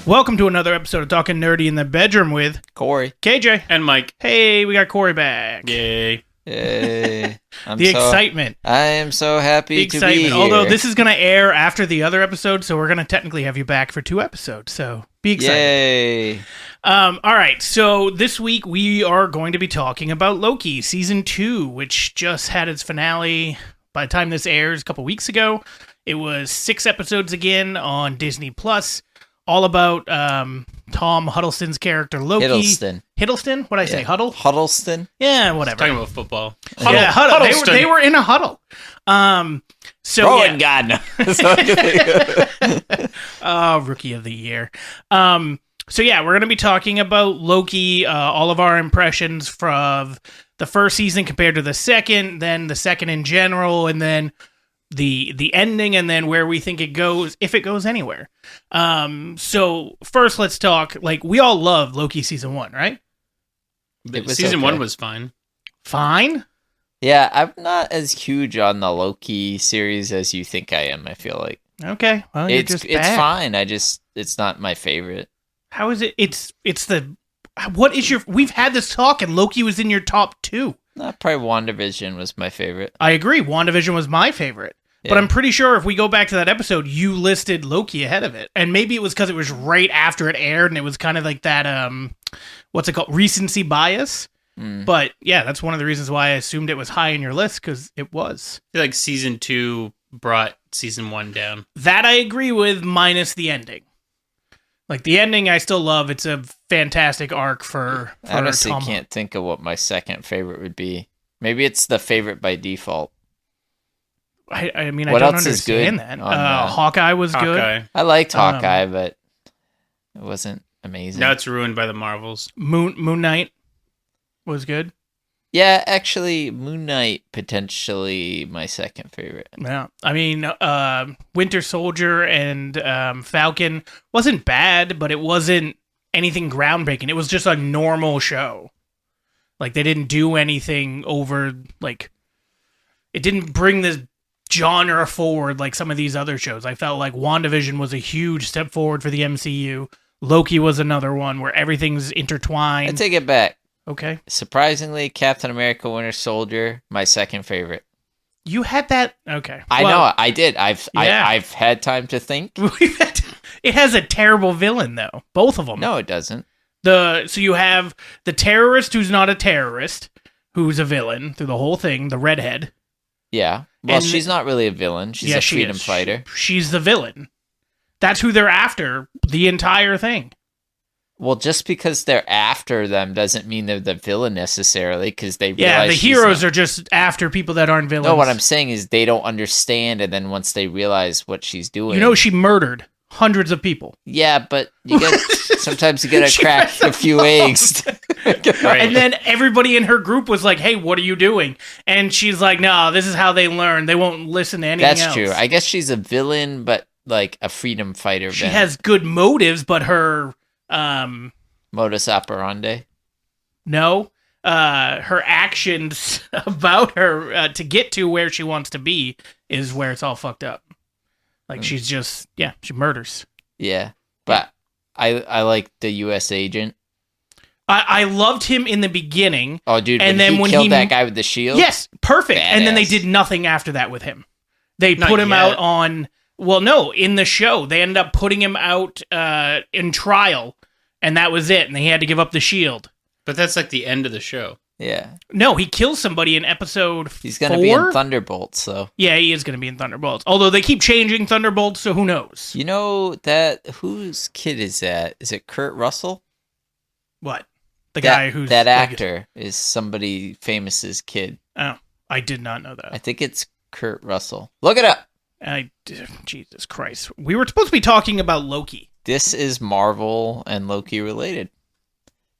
Welcome to another episode of Talking Nerdy in the Bedroom with Corey, KJ, and Mike. Hey, we got Corey back. Yay. Hey. Excitement. I am so happy to be here. Although this is going to air after the other episode, so we're going to technically have you back for 2 episodes. So be excited. Yay. All right, so this week we are going to be talking about Loki Season 2, which just had its finale by the time this airs a couple weeks ago. It was 6 episodes again on Disney+. All about Tom Huddleston's character Loki. Hiddleston? What'd I say? Huddle? Huddleston? Yeah, whatever. Talking about football. Huddle. They were in a huddle. Rowan Gardner. Rookie of the year. So yeah, we're going to be talking about Loki, all of our impressions from the first season compared to the second, then the second in general, and then the ending, and then where we think it goes, if it goes anywhere. So first let's talk, like, we all love Loki season 1, right? Season 1 was fine. Fine? Yeah, I'm not as huge on the Loki series as you think I am, I feel like. Okay. Well, it's fine. It's not my favorite. How is it? What is your, we've had this talk and Loki was in your top 2. Probably WandaVision was my favorite. I agree. WandaVision was my favorite. Yeah. But I'm pretty sure if we go back to that episode, you listed Loki ahead of it. And maybe it was because it was right after it aired and it was kind of like that, what's it called? Recency bias. But yeah, that's one of the reasons why I assumed it was high in your list, because it was. I feel like season 2 brought season 1 down. That I agree with, minus the ending. Like, the ending I still love. It's a fantastic arc for I honestly Tom. Can't think of what my second favorite would be. Maybe it's the favorite by default. I mean, what I don't else understand that. Hawkeye was good. I liked Hawkeye, but it wasn't amazing. Now it's ruined by the Marvels. Moon Knight was good. Yeah, actually, Moon Knight potentially my second favorite. Yeah, I mean, Winter Soldier and Falcon wasn't bad, but it wasn't anything groundbreaking. It was just a normal show. Like, they didn't do anything over, like, it didn't bring this genre forward like some of these other shows. I felt like WandaVision was a huge step forward for the MCU. Loki was another one where everything's intertwined. I take it back. Okay. Surprisingly, Captain America Winter Soldier, my second favorite. You had that? Okay. I know, I did. I've had time to think. It has a terrible villain, though. Both of them. No, it doesn't. So you have the terrorist who's not a terrorist, who's a villain through the whole thing, the redhead. Yeah. Well, she's not really a villain. She's a freedom fighter. She's the villain. That's who they're after, the entire thing. Well, just because they're after them doesn't mean they're the villain necessarily, because they realize the heroes are just after people that aren't villains. No, what I'm saying is they don't understand, and then once they realize what she's doing... You know, she murdered hundreds of people. Yeah, but you got sometimes you gotta crack a few eggs. Right. And then everybody in her group was like, hey, what are you doing? And she's like, no, this is how they learn. They won't listen to anything else. That's true. I guess she's a villain, but like a freedom fighter. She has good motives, but her... modus operandi? No. Her actions about her to get to where she wants to be is where it's all fucked up. Like, she's just, she murders. Yeah. But I like the U.S. agent. I loved him in the beginning. Oh, dude, and then when he killed that guy with the shield? Yes, perfect. Badass. And then they did nothing after that with him. They put him out on... Well, no, in the show, they ended up putting him out in trial, and that was it, and they had to give up the shield. But that's like the end of the show. Yeah. No, he kills somebody in episode 4. He's going to be in Thunderbolts, so... Yeah, he is going to be in Thunderbolts. Although they keep changing Thunderbolts, so who knows? You know that... Whose kid is that? Is it Kurt Russell? What? The guy who's... That actor is somebody famous's kid. Oh, I did not know that. I think it's Kurt Russell. Look it up! Jesus Christ. We were supposed to be talking about Loki. This is Marvel and Loki related.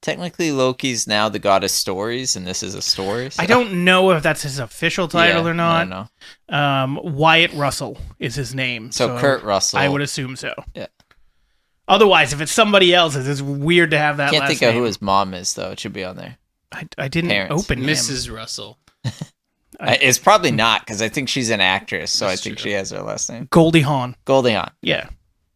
Technically, Loki's now the god of stories, and this is a story. So. I don't know if that's his official title or not. I don't know. Wyatt Russell is his name. So Kurt Russell. I would assume so. Yeah. Otherwise, if it's somebody else's, it's weird to have that last name. Can't think of who his mom is, though. It should be on there. I didn't open Mrs. Russell. It's probably not, because I think she's an actress, so I think she has her last name. Goldie Hawn. Goldie Hawn. Yeah.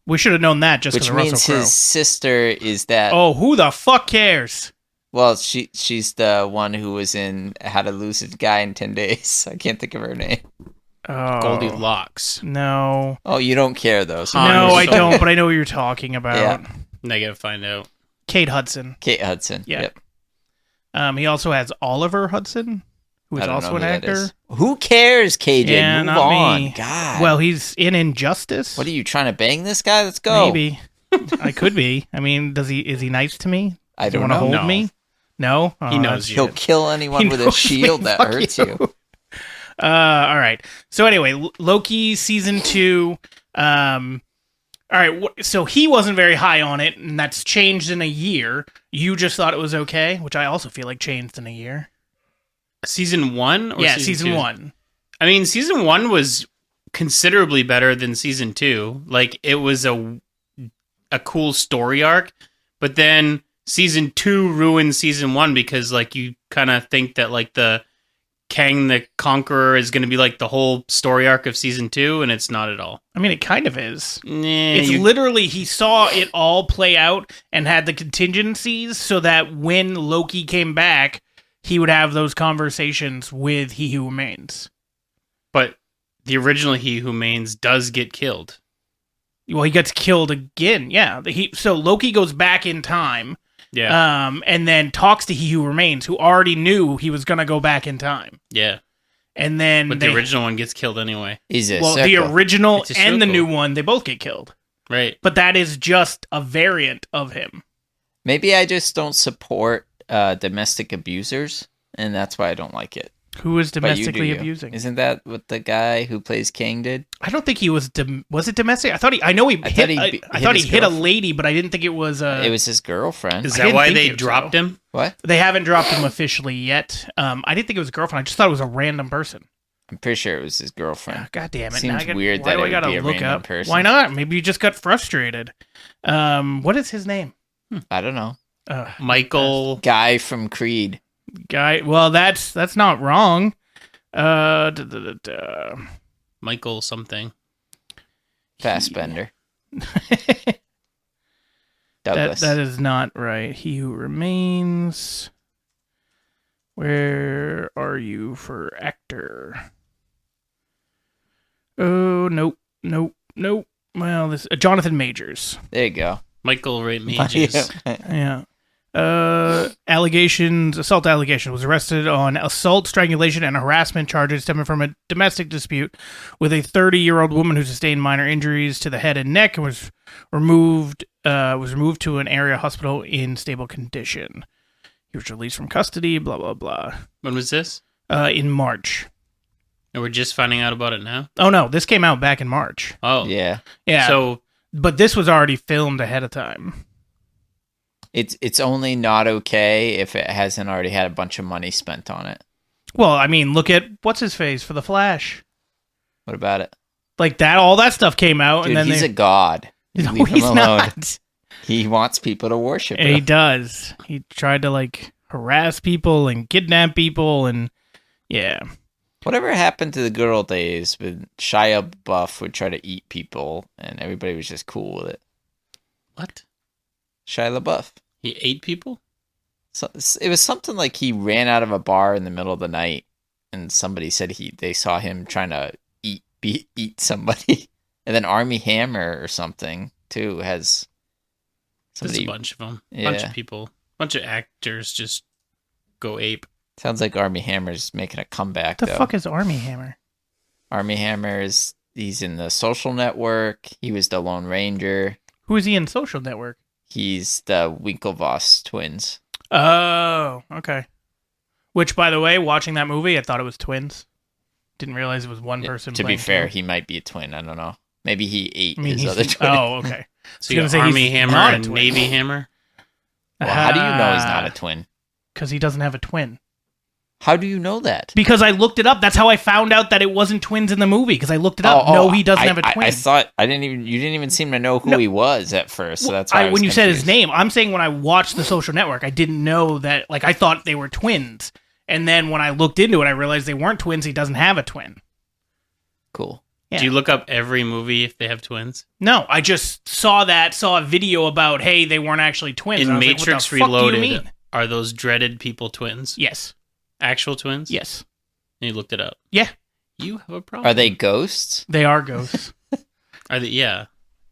We should have known that just because Which of Russell means Crowe. his sister is that. Oh, who the fuck cares? Well, she's the one who was in How to Lose a Guy in 10 Days. I can't think of her name. Oh, Goldilocks. No. Oh, you don't care, though. So No, I so- don't, but I know what you're talking about. Yeah. I gotta find out. Kate Hudson. Kate Hudson. Yeah. Yep. He also has Oliver Hudson, who I is don't also know an who that actor. is. Who cares, KJ? Yeah, Move not on. me. God. Well, he's in Injustice. What are you trying to bang this guy? Let's go. Maybe. I could be. I mean, is he nice to me? I Do you don't want to know. hold No. me? No? Oh, He knows you. He'll kill anyone He with a knows shield me. that Fuck hurts you. you. All right. So anyway, Loki season 2. All right. So he wasn't very high on it, and that's changed in a year. You just thought it was okay, which I also feel like changed in a year. Season 1? Or Yeah, season 2? 1. I mean, season 1 was considerably better than season 2. Like, it was a cool story arc, but then season 2 ruined season 1 because, like, you kind of think that, like, the Kang the Conqueror is going to be, like, the whole story arc of season 2, and it's not at all. I mean, it kind of is. Nah, It's literally, he saw it all play out and had the contingencies so that when Loki came back, he would have those conversations with He Who Remains. but the original He Who Remains does get killed. Well, he gets killed again. Yeah. So Loki goes back in time, Yeah. and then talks to He Who Remains, who already knew he was going to go back in time. Yeah. And then But the original one gets killed anyway. He's a the circle. original It's a and the circle. new one, they both get killed. Right. But that is just a variant of him. Maybe I just don't support domestic abusers, and that's why I don't like it. Who is But you do domestically you. abusing? Isn't that what the guy who plays Kang did? I don't think he was. Was it domestic? I thought he. I know he I hit. thought he I hit thought he his hit a girlfriend. lady, but I didn't think it was. It was his girlfriend. Is I that didn't why think they it was dropped so. him? What? They haven't dropped him officially yet. I didn't think it was a girlfriend. I just thought it was a random person. I'm pretty sure it was his girlfriend. God damn it! Seems now I gotta, weird why that do it I gotta would be a look random up? person. Why not? Maybe you just got frustrated. What is his name? I don't know. Michael. Guy from Creed. Guy. Well, that's not wrong. Da, da, da, da. Michael something. Fassbender. That Douglas. that is not right. He Who Remains. Where are you for actor? Oh, nope. Well, this Jonathan Majors. There you go. Michael Ray Mages. Yeah. Assault allegations, was arrested on assault, strangulation, and harassment charges stemming from a domestic dispute with a 30-year-old woman who sustained minor injuries to the head and neck and was removed to an area hospital in stable condition. He was released from custody, blah, blah, blah. When was this? In March. And we're just finding out about it now? Oh, no, this came out back in March. Oh. Yeah. Yeah, So, but this was already filmed ahead of time. It's only not okay if it hasn't already had a bunch of money spent on it. Well, I mean, look at what's-his-face for The Flash. What about it? Like that, all that stuff came out, Dude, and then he's a god. No, Leave him he's alone. not. He wants people to worship He him. does. He tried to like harass people and kidnap people, and yeah. Whatever happened to the good old days when Shia LaBeouf would try to eat people and everybody was just cool with it? what? Shia LaBeouf. He ate people? So, it was something like he ran out of a bar in the middle of the night and somebody said they saw him trying to eat somebody. And then Army Hammer or something too has There's somebody. a bunch of them. Yeah. Bunch of people. Bunch of actors just go ape. Sounds like Army Hammer's making a comeback. The though. fuck is Army Hammer? Army Hammer he's in the Social Network. He was the Lone Ranger. Who is he in Social Network? He's the Winklevoss twins. Oh, okay. Which, by the way, watching that movie, I thought it was twins. Didn't realize it was one person. To be playing fair, two. he might be a twin. I don't know. Maybe he ate I mean, his he's other twin. Oh, okay. So you gonna got say Army he's Hammer not a and twin. Navy Hammer? Well, how do you know he's not a twin? Because he doesn't have a twin. How do you know that? Because I looked it up. That's how I found out that it wasn't twins in the movie. Because I looked it up. No, he doesn't have a twin. I thought you didn't even seem to know who No. he was at first. So that's why I was when you said his confused. name, I'm saying when I watched The Social Network, I didn't know that. Like I thought they were twins, and then when I looked into it, I realized they weren't twins. He doesn't have a twin. Cool. Yeah. Do you look up every movie if they have twins? No, I just saw a video about, hey, they weren't actually twins. In and I was Matrix like, what the fuck do you Reloaded, mean? are those dreaded people twins? Yes. Actual twins? Yes. And you looked it up? Yeah. You have a problem. Are they ghosts? They are ghosts. Are they? Yeah.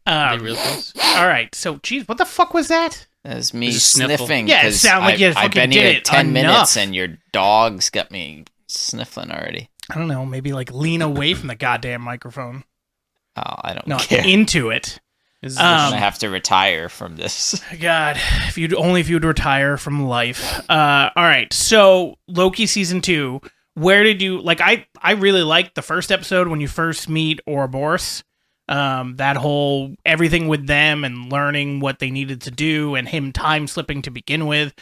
Are they real ghosts? All right. So, geez, what the fuck was that? That's me There's a sniffle. sniffing. Yeah, it 'cause sounded like you I've fucking been did here it 10 minutes enough. and your dog's got me sniffling already. I don't know. Maybe like lean away from the goddamn microphone. Oh, I don't No, care. into it. Is I'm gonna have to retire from this. God, if you'd retire from life. All right. So Loki season 2. Where did you like? I really liked the first episode when you first meet Ouroboros. That whole everything with them and learning what they needed to do and him time slipping to begin with.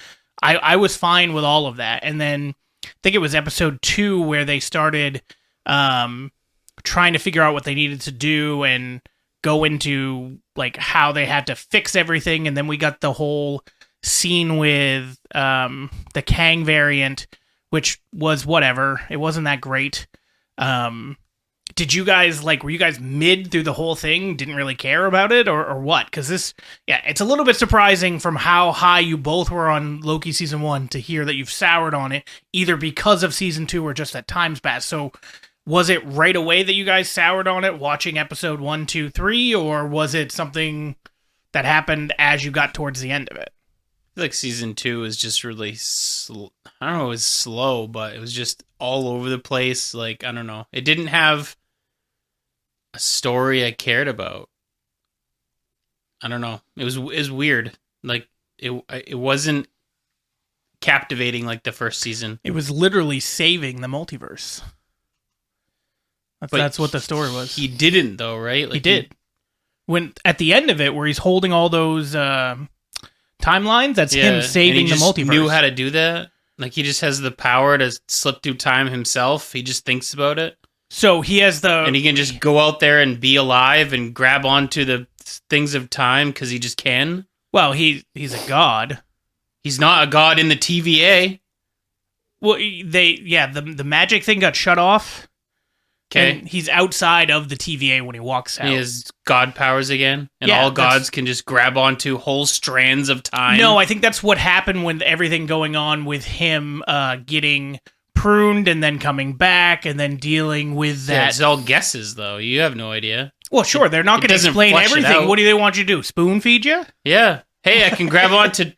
I was fine with all of that. And then I think it was episode 2 where they started trying to figure out what they needed to do and go into like how they had to fix everything. And then we got the whole scene with the Kang variant, which was whatever. It wasn't that great. Did you guys were you guys mid through the whole thing? Didn't really care about it or what? Because it's a little bit surprising from how high you both were on Loki season 1 to hear that you've soured on it, either because of season 2 or just that time's passed. So was it right away that you guys soured on it watching episode 1, 2, 3, or was it something that happened as you got towards the end of it? I feel like season 2 is just really, I don't know, it was slow, but it was just all over the place. Like, I don't know. It didn't have a story I cared about. I don't know. It was weird. Like, it wasn't captivating like the first season. It was literally saving the multiverse. That's what the story was. He didn't, though, right? Like, he did. When at the end of it, where he's holding all those timelines, that's him saving the multiverse. Knew how to do that. Like, he just has the power to slip through time himself. He just thinks about it. So he has and he can just go out there and be alive and grab onto the things of time because he just can. Well, he's a god. He's not a god in the TVA. Well, the magic thing got shut off. Okay. And he's outside of the TVA when he walks out. He has god powers again, and all gods can just grab onto whole strands of time. No, I think that's what happened with everything going on with him getting pruned and then coming back and then dealing with that. Yeah, it's all guesses, though. You have no idea. Well, sure, they're not going to explain everything. What do they want you to do? Spoon feed you? Yeah. Hey, I can grab onto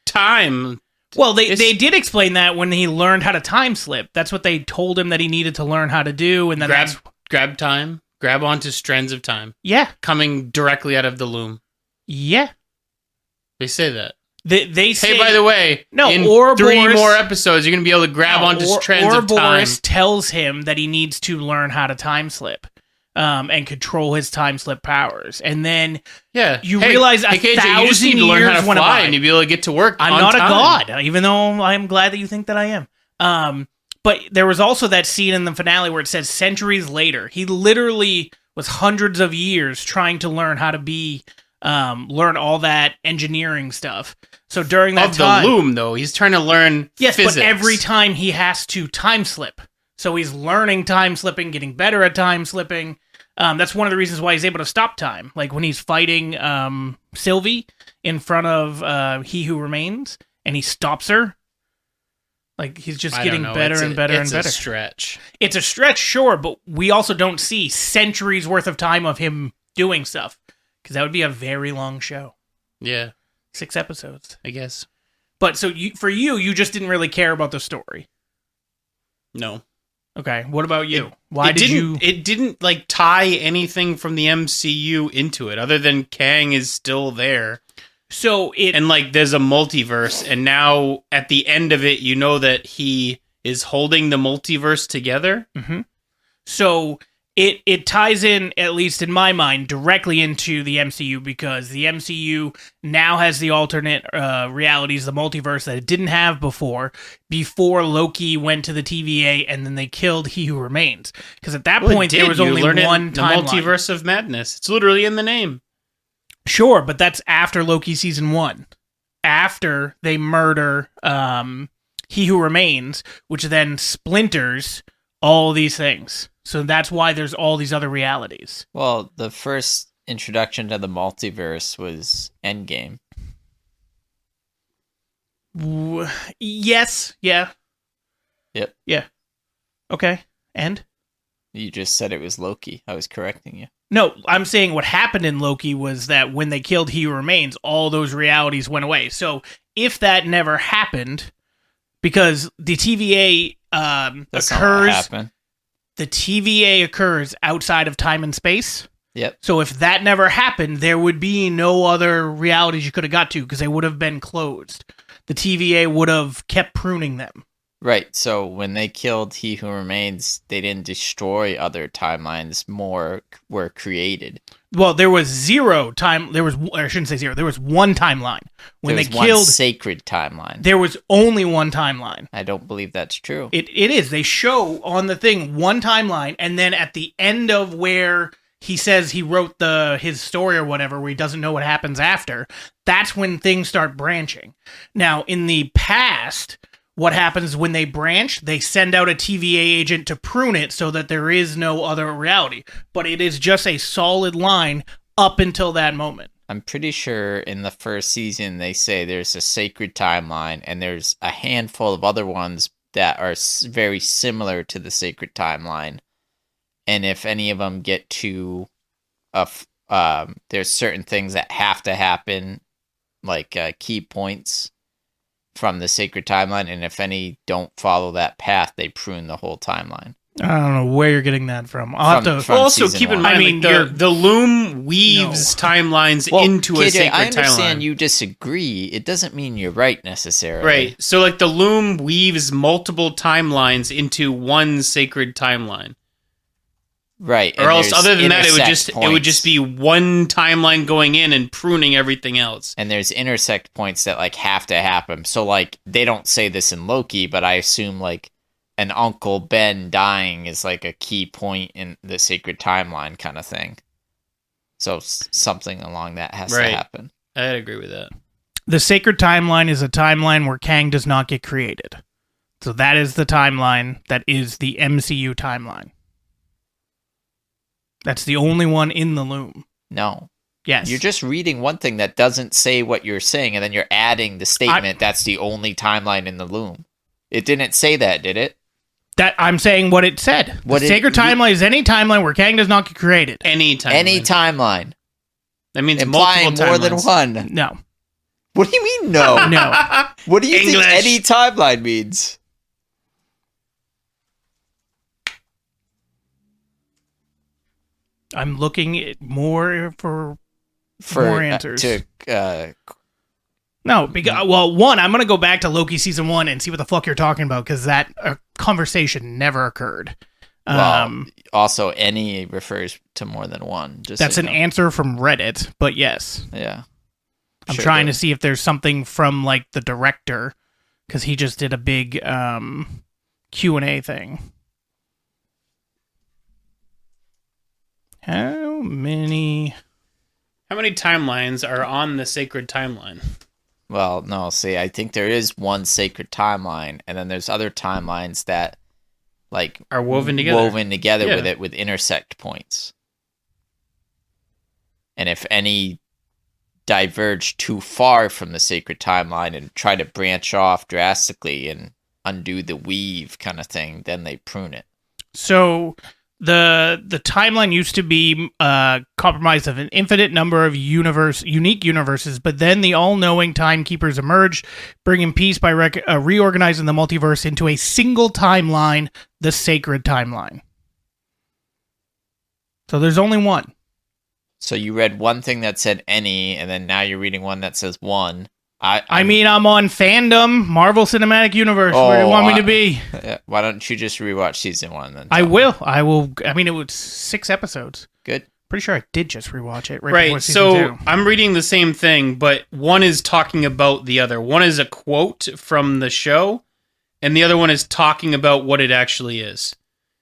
time. Well, they did explain that when he learned how to time slip. That's what they told him that he needed to learn how to do. And then grab time. Grab onto strands of time. Yeah. Coming directly out of the loom. Yeah. They say that. They say... Hey, by the way, no, in Ouroboros, 3 more episodes, you're going to be able to grab onto strands of time. Ouroboros tells him that he needs to learn how to time slip. And control his time slip powers, and then you realize a KJ, 1,000 you just need to learn how to years fly, and you'll be able to get to work. I'm not a god, even though I'm glad that you think that I am. But there was also that scene in the finale where it says centuries later. He literally was hundreds of years trying to learn how to learn all that engineering stuff. So during that time, the loom, though, he's trying to learn physics. But every time he has to time slip. So he's learning time slipping, getting better at time slipping. That's one of the reasons why he's able to stop time. Like when he's fighting Sylvie in front of He Who Remains, and he stops her. Like he's just getting better and better and better. It's a stretch. It's a stretch, sure, but we also don't see centuries worth of time of him doing stuff. Because that would be a very long show. Yeah. 6 episodes. I guess. But so for you just didn't really care about the story. No. Okay, what about you? It didn't like tie anything from the MCU into it, other than Kang is still there. And like there's a multiverse, and now at the end of it, you know that he is holding the multiverse together. Mm-hmm. So it ties in, at least in my mind, directly into the MCU, because the MCU now has the alternate realities, the multiverse, that it didn't have before Loki went to the TVA and then they killed He Who Remains. Because at that point, there was only one timeline. The Multiverse of Madness. It's literally in the name. Sure, but that's after Loki season 1. After they murder He Who Remains, which then splinters all these things. So that's why there's all these other realities. Well, the first introduction to the multiverse was Endgame. Yes. Yeah. Yep. Yeah. Okay. And? You just said it was Loki. I was correcting you. No, I'm saying what happened in Loki was that when they killed He Who Remains, all those realities went away. So if that never happened, because the TVA That's not what occurs, happened. the TVA occurs outside of time and space. Yep. So if that never happened, there would be no other realities you could have got to because they would have been closed. The TVA would have kept pruning them. Right. So when they killed He Who Remains, they didn't destroy other timelines. More were created. Well, there was zero time. I shouldn't say zero. There was one timeline when There they was one killed. sacred timeline. There was only one timeline. I don't believe that's true. It is. They show on the thing one timeline, and then at the end of where he says he wrote his story or whatever, where he doesn't know what happens after, that's when things start branching. Now, in the past, what happens when they branch? They send out a TVA agent to prune it so that there is no other reality. But it is just a solid line up until that moment. I'm pretty sure in the first season they say there's a sacred timeline and there's a handful of other ones that are very similar to the sacred timeline. And if any of them get to there's certain things that have to happen, like key points from the sacred timeline, and if any don't follow that path, they prune the whole timeline. I don't know where you're getting that from. I'll have to. From Also, season keep in one. mind, I mean, the loom weaves timelines into a KJ, sacred I understand timeline. you disagree. It doesn't mean you're right necessarily. Right. So, like, the loom weaves multiple timelines into one sacred timeline. Right. Or and else, there's other than that, it would intersect just be one timeline going in and pruning everything else. and there's intersect points that like have to happen. So like they don't say this in Loki, but I assume like an Uncle Ben dying is like a key point in the sacred timeline kind of thing. So something along that has to Right. happen. I'd agree with that. The sacred timeline is a timeline where Kang does not get created. So that is the timeline that is the MCU timeline. That's the only one in the loom. No. Yes. You're just reading one thing that doesn't say what you're saying, and then you're adding the statement that's the only timeline in the loom. It didn't say that, did it? That I'm saying what it said. What the sacred timeline is any timeline where Kang does not get created. Any timeline. Any timeline. That means Implying multiple more timelines. than one. No. What do you mean no? No. What do you English. think any timeline means? I'm looking at more for For more answers. No, because one, I'm gonna go back to Loki season 1 and see what the fuck you're talking about because that conversation never occurred. Also, any refers to more than one. Just That's so an you know. answer from Reddit, but yes, Yeah. I'm Sure trying do. to see if there's something from like the director because he just did a big Q&A thing. How many timelines are on the sacred timeline? Well, no, see, I think there is one sacred timeline, and then there's other timelines that, like, Are woven together. Yeah. with it, with intersect points. And if any diverge too far from the sacred timeline and try to branch off drastically and undo the weave kind of thing, then they prune it. So the timeline used to be compromised of an infinite number of unique universes, but then the all-knowing timekeepers emerged, bringing peace by reorganizing the multiverse into a single timeline, the sacred timeline. So there's only one. So you read one thing that said any, and then now you're reading one that says one. I mean, I'm on fandom, Marvel Cinematic Universe. Where do you want me to be? Why don't you just rewatch season 1 then? I will. I mean, it was 6 episodes. Good. Pretty sure I did just rewatch it. Before Right. season So 2. I'm reading the same thing, but one is talking about the other. One is a quote from the show, and the other one is talking about what it actually is.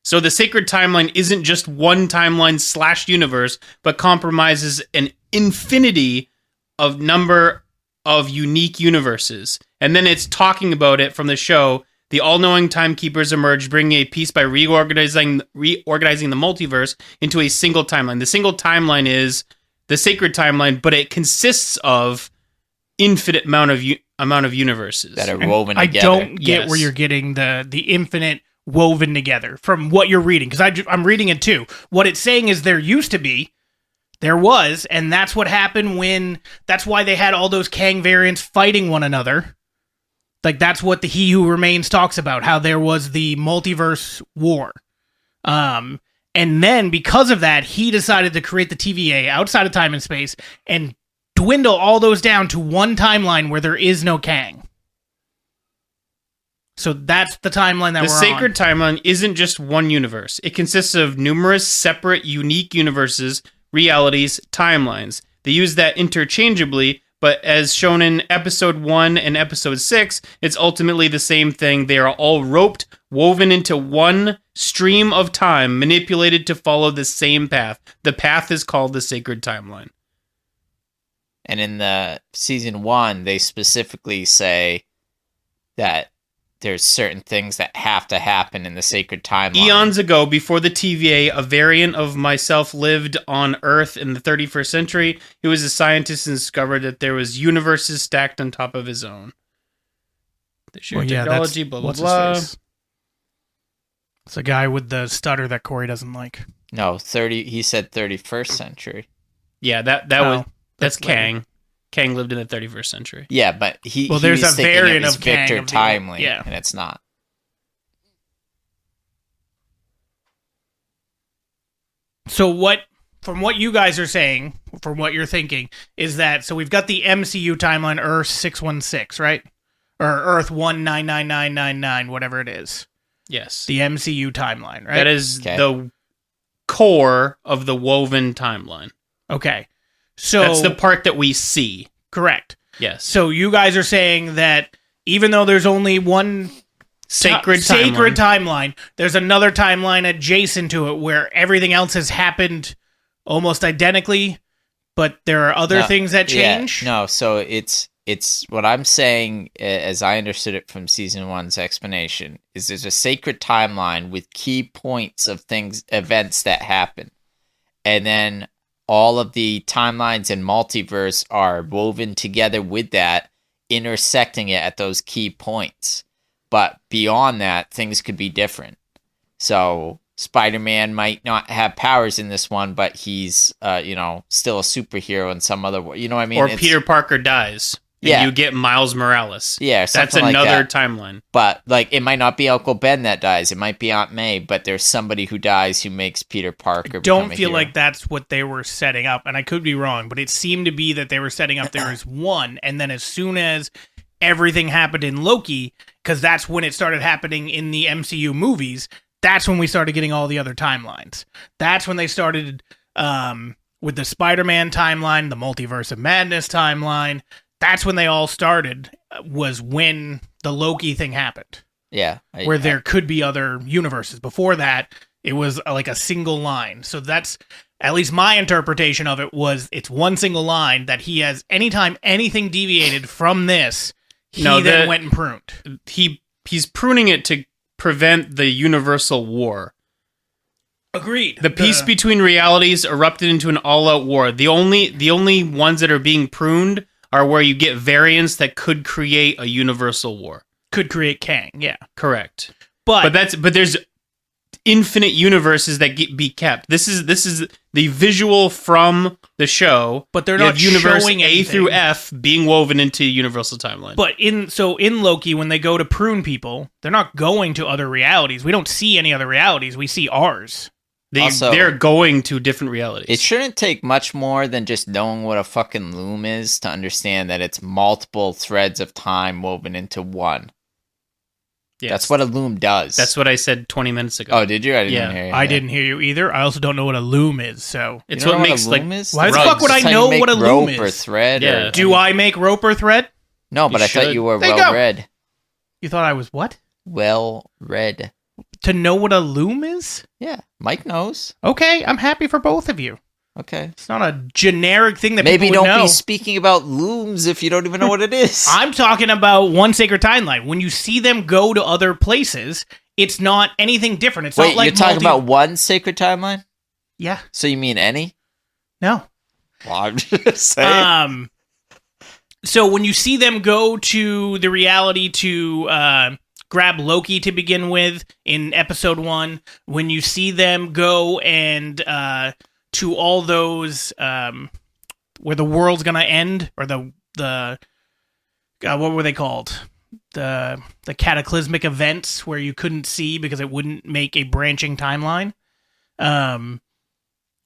So the sacred timeline isn't just one timeline / universe, but compromises an infinity of number of unique universes. And then it's talking about it from the show The all-knowing timekeepers emerge, bringing a peace by reorganizing the multiverse into a single timeline. The single timeline is the sacred timeline, but it consists of infinite amount of universes that are woven I together. don't get where you're getting the infinite woven together from what you're reading, because I'm reading it too. What it's saying is there used to be, there was, and that's what happened that's why they had all those Kang variants fighting one another. Like, that's what the He Who Remains talks about, how there was the multiverse war. And then, because of that, he decided to create the TVA outside of time and space and dwindle all those down to one timeline where there is no Kang. So that's the timeline that we're on. The sacred timeline isn't just one universe. It consists of numerous separate, unique universes, realities, timelines. They use that interchangeably, but as shown in episode 1 and episode 6, it's ultimately the same thing. They are all roped, woven into one stream of time, manipulated to follow the same path. The path is called the sacred timeline. And in the season 1, they specifically say that there's certain things that have to happen in the sacred timeline. Eons ago, before the TVA, a variant of myself lived on Earth in the 31st century. He was a scientist and discovered that there was universes stacked on top of his own. They share technology, blah, blah, blah. It's a guy with the stutter that Corey doesn't like. No, 30. He said 31st century. Yeah, that's Kang. Kang lived in the 31st century. Yeah, but there's a variant of Kang Victor of the- Timely, yeah. and it's not. So from what you guys are saying, from what you're thinking, is that, so we've got the MCU timeline, Earth 616, right? Or Earth 199999, whatever it is. Yes. The MCU timeline, right? That is the core of the woven timeline. Okay. So that's the part that we see. Correct. Yes. So you guys are saying that even though there's only one sacred timeline, there's another timeline adjacent to it where everything else has happened almost identically, but there are other things that change? Yeah, no, so it's what I'm saying, as I understood it from season 1's explanation, is there's a sacred timeline with key points of events that happen. And then all of the timelines and multiverse are woven together with that, intersecting it at those key points. But beyond that, things could be different. So Spider-Man might not have powers in this one, but he's, still a superhero in some other way. You know what I mean? Or Peter Parker dies. And you get Miles Morales. Yeah, that's like another that. timeline. But it might not be Uncle Ben that dies. It might be Aunt May. But there's somebody who dies who makes Peter Parker. Don't feel like that's what they were setting up, and I could be wrong, but it seemed to be that they were setting up there as one, and then as soon as everything happened in Loki, because that's when it started happening in the MCU movies, that's when we started getting all the other timelines. That's when they started with the Spider-Man timeline, the Multiverse of Madness timeline. That's when they all started, was when the Loki thing happened. Yeah. Where there could be other universes. Before that, it was like a single line. So that's, at least my interpretation of it was, it's one single line that he has, anytime anything deviated from this, then went and pruned. He's pruning it to prevent the universal war. Agreed. The peace between realities erupted into an all-out war. The only ones that are being pruned are where you get variants that could create a universal war. Could create Kang, yeah. Correct. But there's infinite universes that be kept. This is the visual from the show. But they're not universe showing A anything. through F being woven into universal timeline. But in Loki, when they go to prune people, they're not going to other realities. We don't see any other realities. We see ours. They're going to different realities. It shouldn't take much more than just knowing what a fucking loom is to understand that it's multiple threads of time woven into one. Yes. That's what a loom does. That's what I said 20 minutes ago. Oh, did you? I didn't hear you. I didn't hear you either. I also don't know what a loom is, so... It's what makes, like... Is? Why the fuck would I know what a loom is? Rope or thread? Yeah. Or, Do I make rope or thread? No, but I thought you were well-read. You thought I was what? Well-read. To know what a loom is? Yeah, Mike knows. Okay, I'm happy for both of you. Okay. It's not a generic thing that Maybe people would don't know. be speaking about looms if you don't even know what it is. I'm talking about one sacred timeline. When you see them go to other places, it's not anything different. It's Wait, not like you're talking about one sacred timeline? Yeah. So you mean any? No. Well, I'm just saying. So when you see them go to the reality to grab Loki to begin with in episode 1, when you see them go and to all those where the world's gonna end, or the what were they called? The cataclysmic events where you couldn't see because it wouldn't make a branching timeline.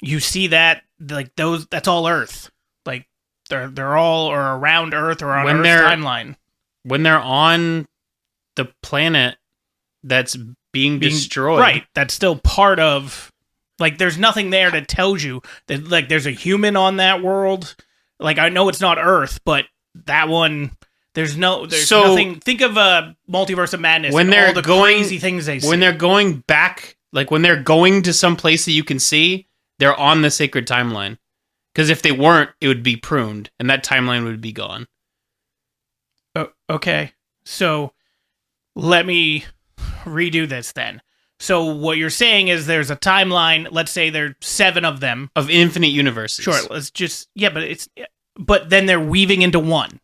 You see that, like, those, that's all Earth. Like, they're all or around Earth or on Earth's timeline. When they're on the planet that's being destroyed. Right. That's still part of, like, there's nothing there that tells you that, like, there's a human on that world. Like, I know it's not Earth, but that one, there's nothing. Think of a Multiverse of Madness when they're all the crazy things they see. When they're going back, like when they're going to some place that you can see, they're on the sacred timeline. Because if they weren't, it would be pruned, and that timeline would be gone. Okay. So, let me redo this then. So, what you're saying is there's a timeline, let's say there's 7 of them. Of infinite universes. Sure, let's just, but then they're weaving into one.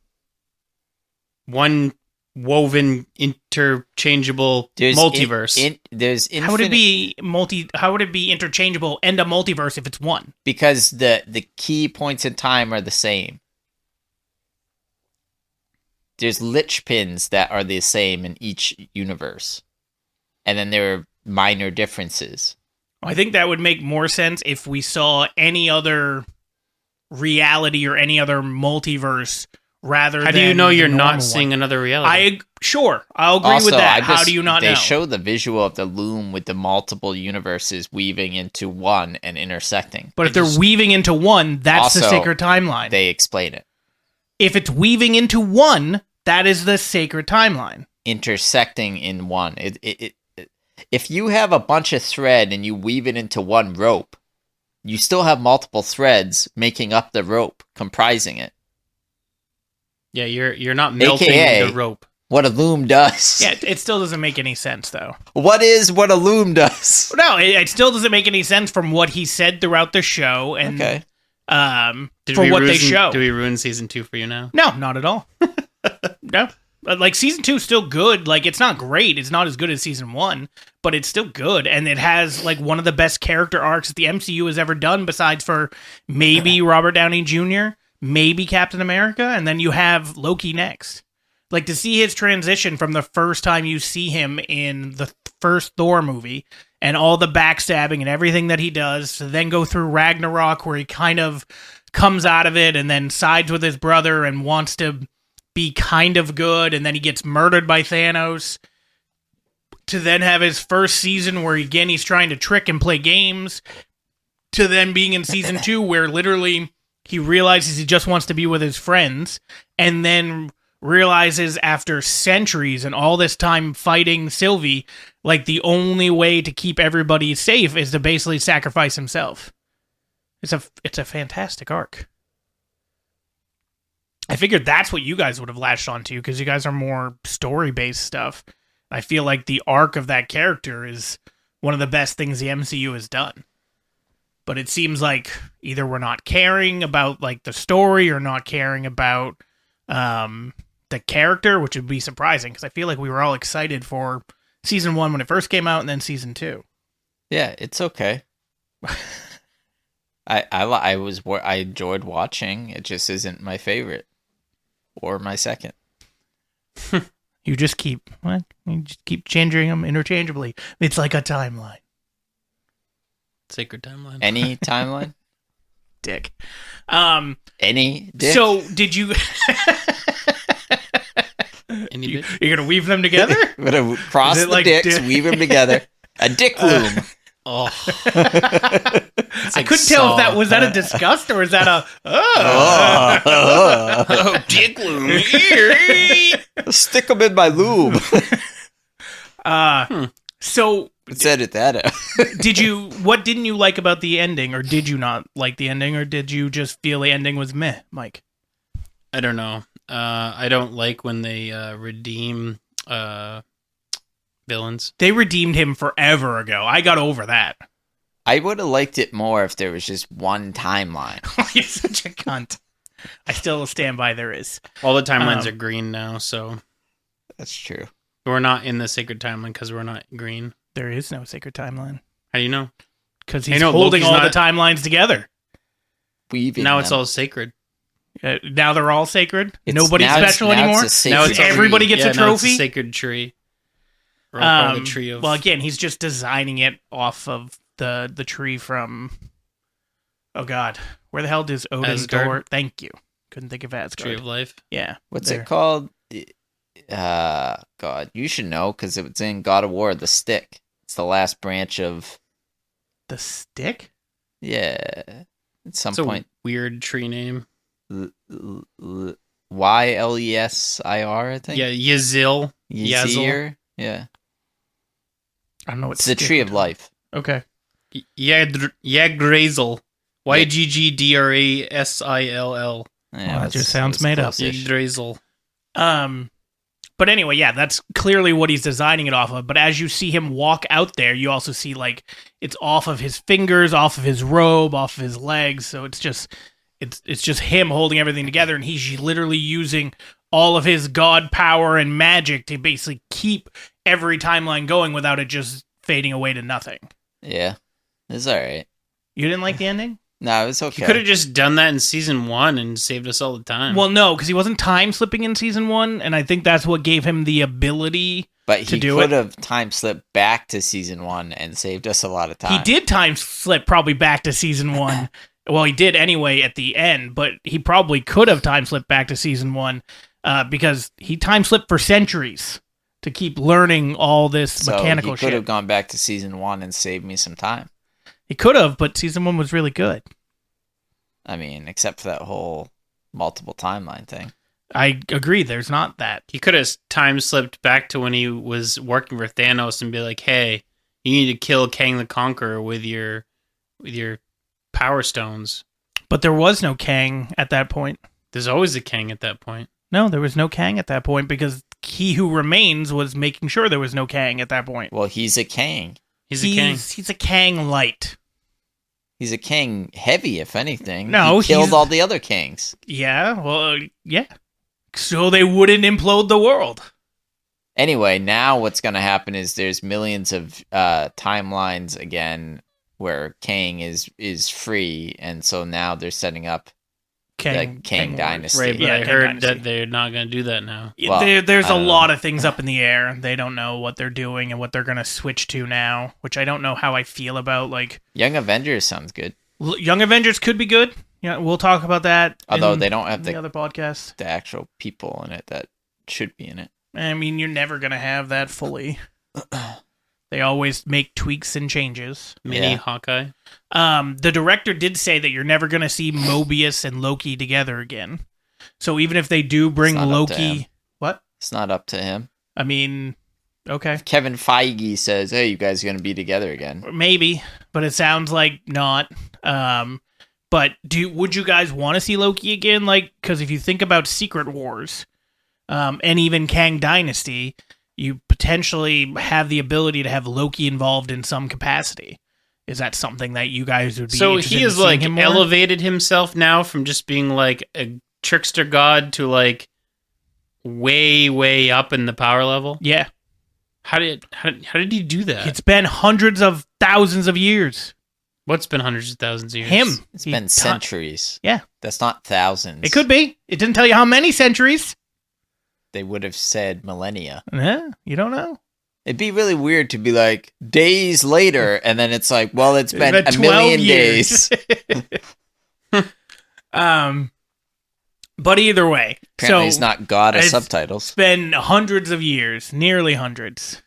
One woven, interchangeable multiverse. There's infinite... How would it be interchangeable and a multiverse if it's one? Because the key points in time are the same. There's linchpins that are the same in each universe. And then there are minor differences. I think that would make more sense if we saw any other reality or any other multiverse rather than... How do you know you're not one. seeing another reality? I'll agree Also, with that. How do you not know? They show the visual of the loom with the multiple universes weaving into one and intersecting. But if they're weaving into one, that's the sacred timeline. They explain it. If it's weaving into one, that is the sacred timeline. Intersecting in one. If you have a bunch of thread and you weave it into one rope, you still have multiple threads making up the rope, comprising it. Yeah, you're not melting AKA, the rope. What a loom does. Yeah, it still doesn't make any sense, though. What a loom does? No, it still doesn't make any sense from what he said throughout the show, and okay. For what they show. Do we ruin season 2 for you now? No, not at all. No. Like, season 2 is still good. Like, it's not great. It's not as good as season 1, but it's still good. And it has, like, one of the best character arcs that the MCU has ever done, besides for maybe Robert Downey Jr., maybe Captain America, and then you have Loki next. Like, to see his transition from the first time you see him in the first Thor movie, and all the backstabbing and everything that he does, to then go through Ragnarok, where he kind of comes out of it and then sides with his brother and wants to be kind of good, and then he gets murdered by Thanos, to then have his first season where, again, he's trying to trick and play games, to then being in season 2 where literally he realizes he just wants to be with his friends, and then realizes after centuries and all this time fighting Sylvie, like, the only way to keep everybody safe is to basically sacrifice himself. It's a fantastic arc. I figured that's what you guys would have latched onto, because you guys are more story-based stuff. I feel like the arc of that character is one of the best things the MCU has done. But it seems like either we're not caring about, like, the story, or not caring about the character, which would be surprising, because I feel like we were all excited for season 1 when it first came out, and then season 2. Yeah, it's okay. I enjoyed watching. It just isn't my favorite or my second. You just keep changing them interchangeably. It's like a timeline. Sacred timeline. Any timeline? Dick. Any dick? So did you? You're gonna weave them together? I'm gonna cross the like dicks, weave them together. A dick loom. Oh. I couldn't tell if that was that a disgust or is that a dick loom. Stick them in my loom. So Let's edit that out. What didn't you like about the ending, or did you not like the ending, or did you just feel the ending was meh, Mike? I don't know. I don't like when they redeem villains. They redeemed him forever ago. I got over that. I would have liked it more if there was just one timeline. You're such a cunt. I still stand by there is. All the timelines are green now, so That's true. we're not in the sacred timeline because we're not green. There is no sacred timeline. How do you know? Because I he's know holding Loki's all not- the timelines together. Weaving Now it's them. all sacred. Now they're all sacred? It's- Nobody's now it's- special now anymore? it's a Now sacred it's everybody tree. gets a now it's trophy? a sacred tree. We're all part of the tree of... Well, again, he's just designing it off of the tree from... Oh, God. Where the hell does Odin Asgard. Thor... Thank you. Couldn't think of Asgard. tree of life. Yeah. What's there. it called? God, you should know because it's in God of War. The stick. It's the last branch of. The stick? Yeah. At some It's a point, weird tree name. Ylesir, I think. Yeah, Yazil. Ylesir. Yeah. I don't know what It's the stick tree we're of talking- life. Okay. Yggdrasil. Yggdrasill. Yeah, that just sounds made up. close-ish. Yggdrasil. But anyway, yeah, that's clearly what he's designing it off of. But as you see him walk out there, you also see like it's off of his fingers, off of his robe, off of his legs. So it's just him holding everything together, and he's literally using all of his god power and magic to basically keep every timeline going without it just fading away to nothing. Yeah, it's all right. You didn't like the ending? No, it's okay. He could have just done that in season 1 and saved us all the time. Well, no, because he wasn't time slipping in season 1, and I think that's what gave him the ability. But to he do could it. have time slipped back to season 1 and saved us a lot of time. He did time slip probably back to season 1. Well, he did anyway at the end, but he probably could have time slipped back to season 1 because he time slipped for centuries to keep learning all this So mechanical he could shit. have gone back to season 1 and saved me some time. He could have, but season 1 was really good. I mean, except for that whole multiple timeline thing. I agree. There's not that. he could have time slipped back to when he was working for Thanos and be like, "Hey, you need to kill Kang the Conqueror with your power stones." But there was no Kang at that point. There's always a Kang at that point. No, there was no Kang at that point because He Who Remains was making sure there was no Kang at that point. Well, he's a Kang. He's a Kang. He's a Kang light. He's a Kang heavy, if anything. No, he killed he's- all the other Kangs. Yeah, well, yeah. So they wouldn't implode the world. Anyway, now what's going to happen is there's millions of timelines again where Kang is free, and so now they're setting up the Kang Wars. Dynasty. Right, but Yeah, I Kang heard Dynasty. that they're not going to do that now. Well, There's I a don't lot know. of things up in the air. They don't know what they're doing and what they're going to switch to now, which I don't know how I feel about. Like, Young Avengers sounds good, Young Avengers could be good. Yeah, we'll talk about that. although in they don't have the other podcast. the actual people in it that should be in it. I mean, you're never going to have that fully. They always make tweaks and changes. Mini Yeah. Hawkeye. The director did say that you're never going to see Mobius and Loki together again. So even if they do bring It's not up to him. Loki, what? It's not up to him. I mean, okay, Kevin Feige says, "Hey, you guys are going to be together again." maybe, but it sounds like not. But would you guys want to see Loki again? Like, because if you think about Secret Wars, and even Kang Dynasty, you potentially have the ability to have Loki involved in some capacity. Is that something that you guys would be? So interested he in has seeing like him more? elevated himself now from just being like a trickster god to like way up in the power level. Yeah, How did he do that? it's been hundreds of thousands of years. What's been hundreds of thousands of years? Him. It's He been ta- centuries. Yeah. That's not thousands. It could be. It didn't tell you how many centuries. They would have said millennia. Yeah, you don't know. It'd be really weird to be like days later, and then it's like, well, it's been It's a been 12 million years. days. But either way, Apparently, so he's not God of it's- subtitles. it's been hundreds of years, nearly hundreds.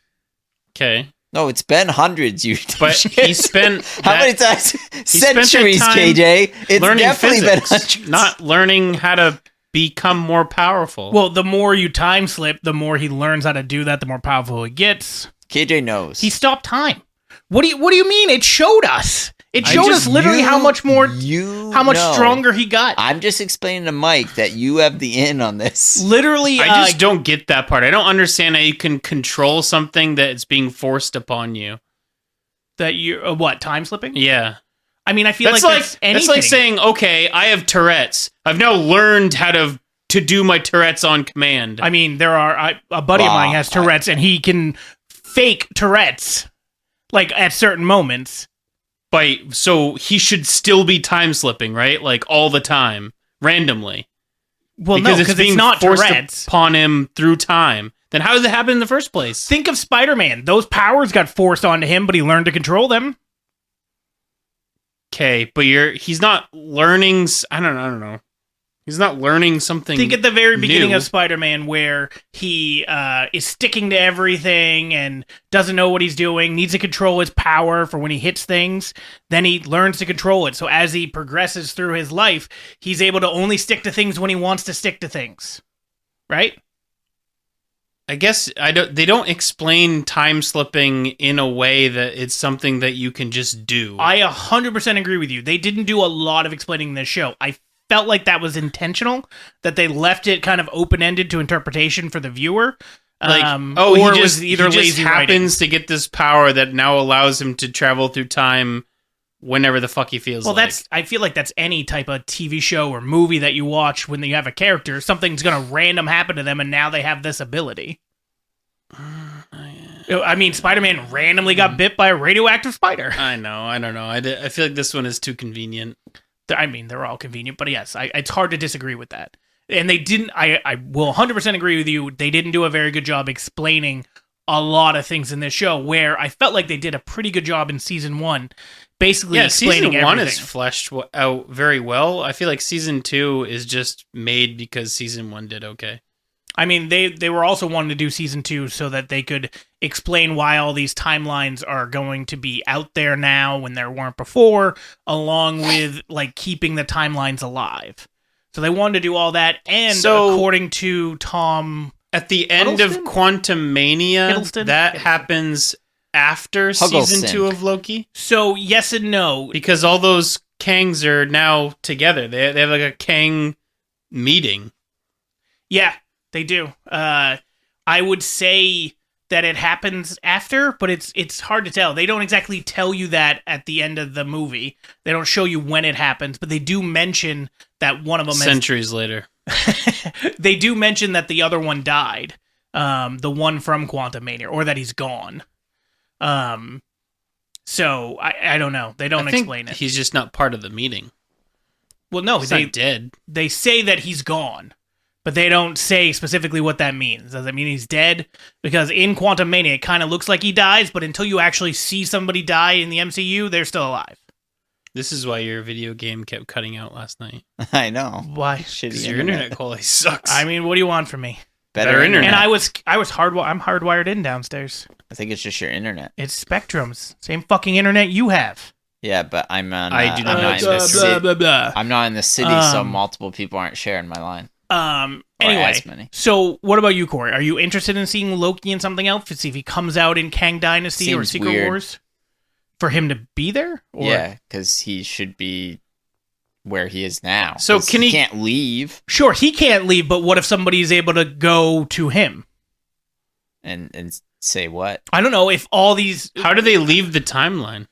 Okay, No, it's been hundreds. You, but he spent how that many times? spent that Centuries, time KJ. It's learning definitely physics, been hundreds. not learning how to become more powerful. Well, the more you time slip, the more he learns how to do that, the more powerful he gets. KJ knows. He stopped time. What do you mean? It showed us. It showed us literally how much stronger he got. I'm just explaining to Mike that you have the in on this. Literally, I just don't get that part. I don't understand how you can control something that is being forced upon you. That you what time slipping? Yeah. I mean, I feel that's anything. Like saying, okay, I have Tourette's. I've now learned how to do my Tourette's on command. I mean, a buddy of mine has Tourette's, and he can fake Tourette's, like, at certain moments. So he should still be time slipping, right? Like, all the time, randomly. Well, because it's not forced Tourette's upon him through time. Then how did it happen in the first place? Think of Spider-Man. Those powers got forced onto him, but he learned to control them. Okay, but he's not learning. I don't know. He's not learning something. Think at the very beginning new. of Spider-Man, where he is sticking to everything and doesn't know what he's doing, needs to control his power for when he hits things. Then he learns to control it. So as he progresses through his life, he's able to only stick to things when he wants to stick to things. Right? I guess they don't explain time slipping in a way that it's something that you can just do. I 100% agree with you. They didn't do a lot of explaining in this show. I felt like that was intentional, that they left it kind of open-ended to interpretation for the viewer. Like, he just happens to get this power that now allows him to travel through time whenever the fuck he feels like. I feel like that's any type of TV show or movie that you watch when you have a character. Something's going to random happen to them, and now they have this ability. I mean, Spider-Man randomly got bit by a radioactive spider. I know. I don't know. I feel like this one is too convenient. I mean, they're all convenient, but yes, it's hard to disagree with that. And they didn't, I will 100% agree with you, they didn't do a very good job explaining a lot of things in this show, where I felt like they did a pretty good job in season 1, basically explaining season 1 everything. is fleshed out very well. I feel like season 2 is just made because season 1 did okay. I mean, they were also wanting to do season 2 so that they could explain why all these timelines are going to be out there now when there weren't before, along with, like, keeping the timelines alive. So they wanted to do all that, and according to Tom... At the end of Quantumania, that happens after season 2 of Loki? So, yes and no. Because all those Kangs are now together. They have, like, a Kang meeting. Yeah. They do. I would say that it happens after, but it's hard to tell. They don't exactly tell you that at the end of the movie. They don't show you when it happens, but they do mention that one of them centuries later. They do mention that the other one died. The one from Quantumania, or that he's gone. So I don't know. They don't explain it. He's just not part of the meeting. Well, no, he's not dead. They say that he's gone. But they don't say specifically what that means. Does that mean he's dead? Because in Quantumania, it kind of looks like he dies, but until you actually see somebody die in the MCU, they're still alive. This is why your video game kept cutting out last night. I know. Why? Because your internet quality sucks. I mean, what do you want from me? Better internet. And I was I'm hardwired in downstairs. I think it's just your internet. It's Spectrum's. Same fucking internet you have. Yeah, but I'm on. I do not know. I'm not in the city, so multiple people aren't sharing my line. Anyway, so what about you, Corey? Are you interested in seeing Loki in something else? To see if he comes out in Kang Dynasty or Secret Wars? For him to be there? Or? Yeah, because he should be where he is now. So he can't leave. Sure, he can't leave, but what if somebody's able to go to him? And say what? I don't know, if all these... How do they leave the timeline?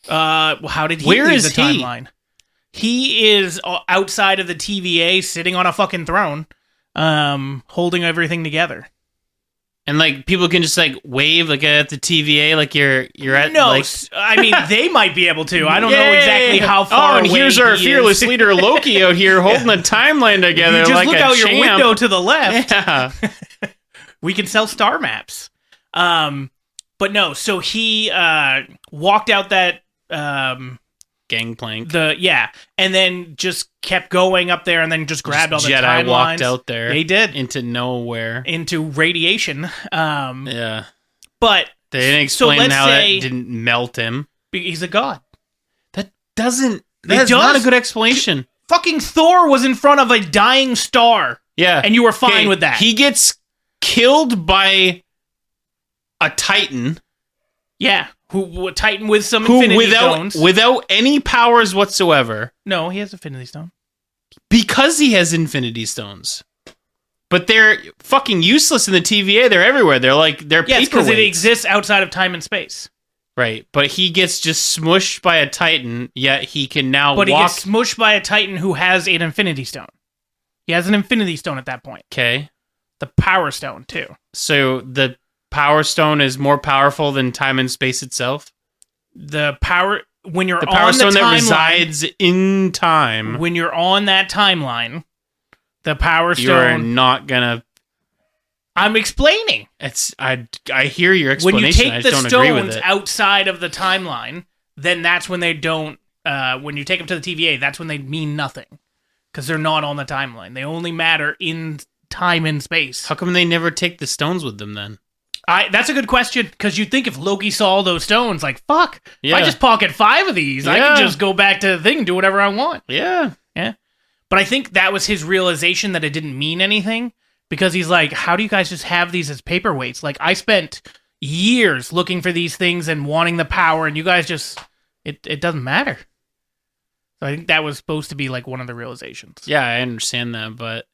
How did he leave the timeline? He is outside of the TVA, sitting on a fucking throne, holding everything together. And, like, people can just, like, wave, like, at the TVA, like you're at... No, like... I mean, they might be able to. I don't know exactly how far away here's our fearless leader, Loki, out here holding the timeline together you just like look a out champ. your window to the left. Yeah. We can sell star maps. But no, so he walked out that... gangplank. And then just kept going up there, and then just grabbed all the timelines. Jedi walked out there. They did into nowhere, into radiation. Yeah, but they didn't explain how that didn't melt him. He's a god. That's not a good explanation. Fucking Thor was in front of a dying star. Yeah, and you were fine with that. He gets killed by a Titan. Yeah, Who Titan with some Infinity Stones. Without any powers whatsoever. No, he has Infinity Stone. Because he has Infinity Stones. But they're fucking useless in the TVA. They're everywhere. They're Yes, because it exists outside of time and space. Right, but he gets just smushed by a Titan, yet he can now walk. But he gets smushed by a Titan who has an Infinity Stone. He has an Infinity Stone at that point. Okay. The Power Stone, too. So the Power Stone is more powerful than time and space itself? When you're the Power on Stone the that timeline, resides in time. when you're on that timeline, the Power Stone... You're not gonna... I'm explaining. I hear your explanation. When you take I the just don't agree with stones it. outside of the timeline, then that's when they don't... when you take them to the TVA, that's when they mean nothing. Because they're not on the timeline. They only matter in time and space. How come they never take the stones with them then? That's a good question, because you'd think if Loki saw all those stones, like, fuck, Yeah. if I just pocket 5 of these, I Yeah. can just go back to the thing and do whatever I want. Yeah. Yeah. But I think that was his realization that it didn't mean anything, because he's like, how do you guys just have these as paperweights? Like, I spent years looking for these things and wanting the power, and you guys just, it doesn't matter. So I think that was supposed to be like one of the realizations. Yeah, I understand that, but